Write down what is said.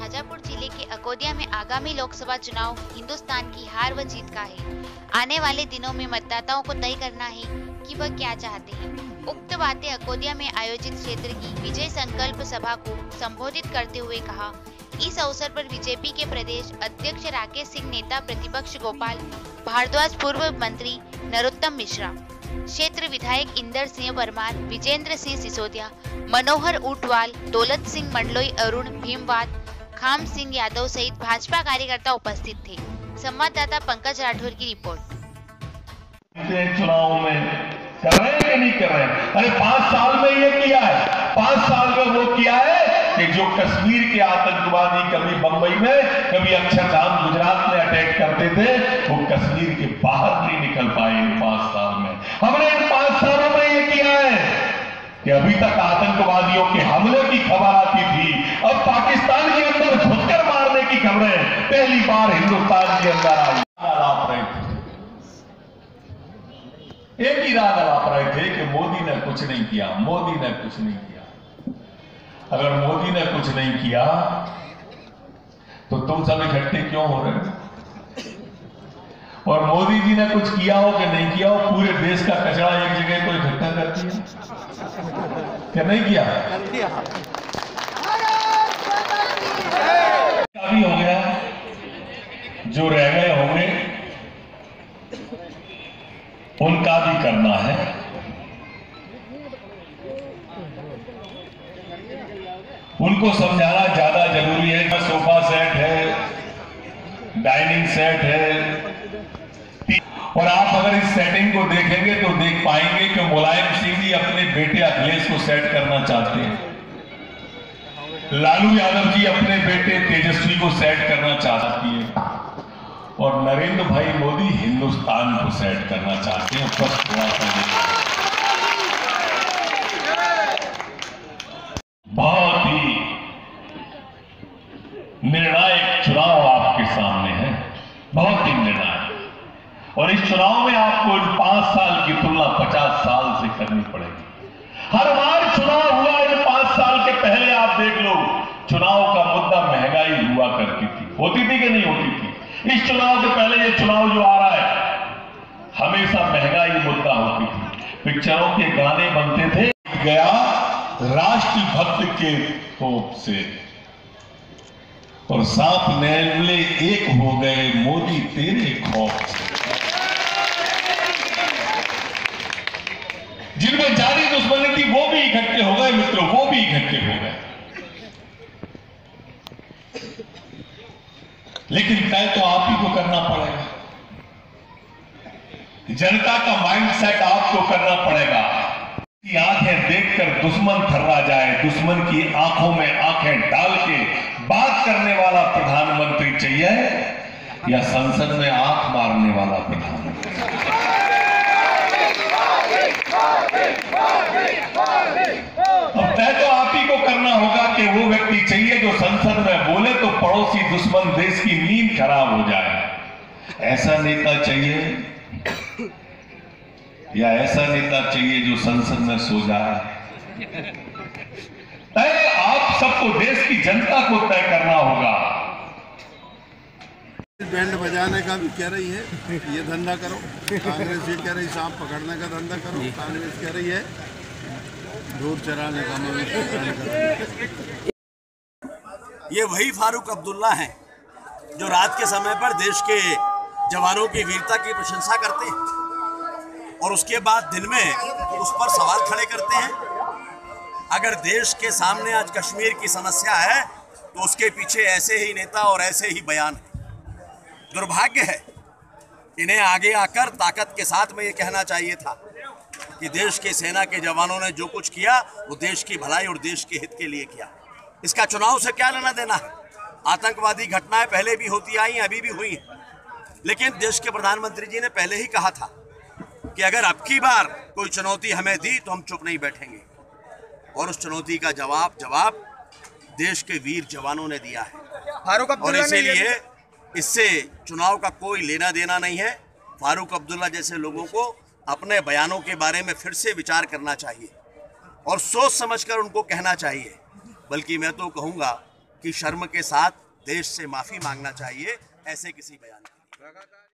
शाजापुर जिले के अकोदिया में आगामी लोकसभा चुनाव हिंदुस्तान की हार व जीत का है। आने वाले दिनों में मतदाताओं को तय करना है कि वह क्या चाहते हैं। उक्त बातें अकोदिया में आयोजित क्षेत्र की विजय संकल्प सभा को संबोधित करते हुए कहा। इस अवसर पर बीजेपी के प्रदेश अध्यक्ष राकेश सिंह, नेता प्रतिपक्ष गोपाल भारद्वाज, पूर्व मंत्री नरोत्तम मिश्रा, क्षेत्र विधायक इंदर सिंह परमार, विजेंद्र सिंह सिसोदिया, मनोहर ऊटवाल, दौलत सिंह मंडलोई, अरुण भीमवाद, खाम सिंह यादव सहित भाजपा कार्यकर्ता उपस्थित थे। संवाददाता पंकज राठौर की रिपोर्ट। चुनाव में कर रहे हैं कि नहीं कर रहे हैं? अरे 5 साल में ये किया है, 5 साल में वो किया है कि जो कश्मीर के आतंकवादी कभी बंबई में, कभी अक्षरधाम गुजरात में अटैक करते थे, वो कश्मीर के बाहर नहीं निकल पाए इन 5 साल में। हमने इन 5 सालों में ये किया है कि अभी तक आतंकवादियों के हमले की खबर आती थी, अब पाकिस्तान के अंदर घुसकर मारने की खबरें पहली बार हिंदुस्तान के अंदर आई। आप रहे थे, एक ही राग आप रहे थे कि मोदी ने कुछ नहीं किया, मोदी ने कुछ नहीं किया। अगर मोदी ने कुछ नहीं किया तो तुम सब इकट्ठे क्यों हो रहे हो? और मोदी जी ने कुछ किया हो कि नहीं किया हो, पूरे देश का कचरा एक जगह को इकट्ठा कर दिया क्या नहीं किया? काफी हो गया, जो रह गए होंगे उनका भी करना है। उनको समझाना ज्यादा जरूरी है। सोफा सेट है, डाइनिंग सेट है, और आप अगर इस सेटिंग को देखेंगे तो देख पाएंगे कि मुलायम सिंह जी अपने बेटे अखिलेश को सेट करना चाहते हैं, लालू यादव जी अपने बेटे तेजस्वी को सेट करना चाहती है, और नरेंद्र भाई मोदी हिंदुस्तान को सेट करना चाहते हैं। बस थोड़ा सा बहुत ही निर्णायक चुनाव आपके सामने है, बहुत ही निर्णायक, और इस चुनाव में आपको इन 5 साल की तुलना 50 साल से करनी पड़ेगी। हर बार चुनाव हुआ इन 5 साल के पहले आप देख लो, चुनाव का मुद्दा महंगाई हुआ करती थी, होती थी कि नहीं होती थी? इस चुनाव से पहले ये चुनाव जो आ रहा है, हमेशा महंगाई मुद्दा होती थी। पिक्चरों के गाने बनते थे, गया राष्ट्रभक्त के कोप से, और सांप नेवले एक हो गए मोदी तेरे खौफ से। जिनमें जारी दुश्मनी थी वो भी इकट्ठे हो गए मित्रों, वो भी इकट्ठे हो गए। लेकिन तय तो आप ही को करना पड़ेगा, जनता का माइंडसेट आपको करना पड़ेगा। की आंखें देखकर दुश्मन थर्रा जाए, दुश्मन की आंखों में आंखें डाल के बात करने वाला प्रधानमंत्री चाहिए, या संसद में आंख मारने वाला प्रधानमंत्री? अब तय तो आप ही को करना होगा कि वो व्यक्ति चाहिए जो संसद में बोले तो पड़ोसी दुश्मन देश की नींद खराब हो जाए। ऐसा नेता चाहिए या ऐसा नेता चाहिए जो संसद में सो जाए? तय आप सबको, देश की जनता को तय करना होगा। बैंड बजाने का भी कह रही है ये धंधा करो, कांग्रेस ये कह रही सांप पकड़ने का धंधा करो, कांग्रेस कह रही है दूध चराने का मवेशी करो। ये वही फारूक अब्दुल्ला हैं जो रात के समय पर देश के जवानों की वीरता की प्रशंसा करते हैं और उसके बाद दिन में उस पर सवाल खड़े करते हैं। अगर देश के सामने आज कश्मीर की समस्या है तो उसके पीछे ऐसे ही नेता और ऐसे ही बयान है। दुर्भाग्य है, इन्हें आगे आकर ताकत के साथ में ये कहना चाहिए था कि देश के सेना के जवानों ने जो कुछ किया वो देश की भलाई और देश के हित के लिए किया। इसका चुनाव से क्या लेना देना है? आतंकवादी घटनाएं पहले भी होती आई, अभी भी हुई हैं, लेकिन देश के प्रधानमंत्री जी ने पहले ही कहा था कि अगर अब की बार कोई चुनौती हमें दी तो हम चुप नहीं बैठेंगे, और उस चुनौती का जवाब देश के वीर जवानों ने दिया है। और इसीलिए इससे चुनाव का कोई लेना देना नहीं है। फारूक अब्दुल्ला जैसे लोगों को अपने बयानों के बारे में फिर से विचार करना चाहिए और सोच समझकर उनको कहना चाहिए। बल्कि मैं तो कहूँगा कि शर्म के साथ देश से माफी मांगना चाहिए ऐसे किसी बयान के लिए।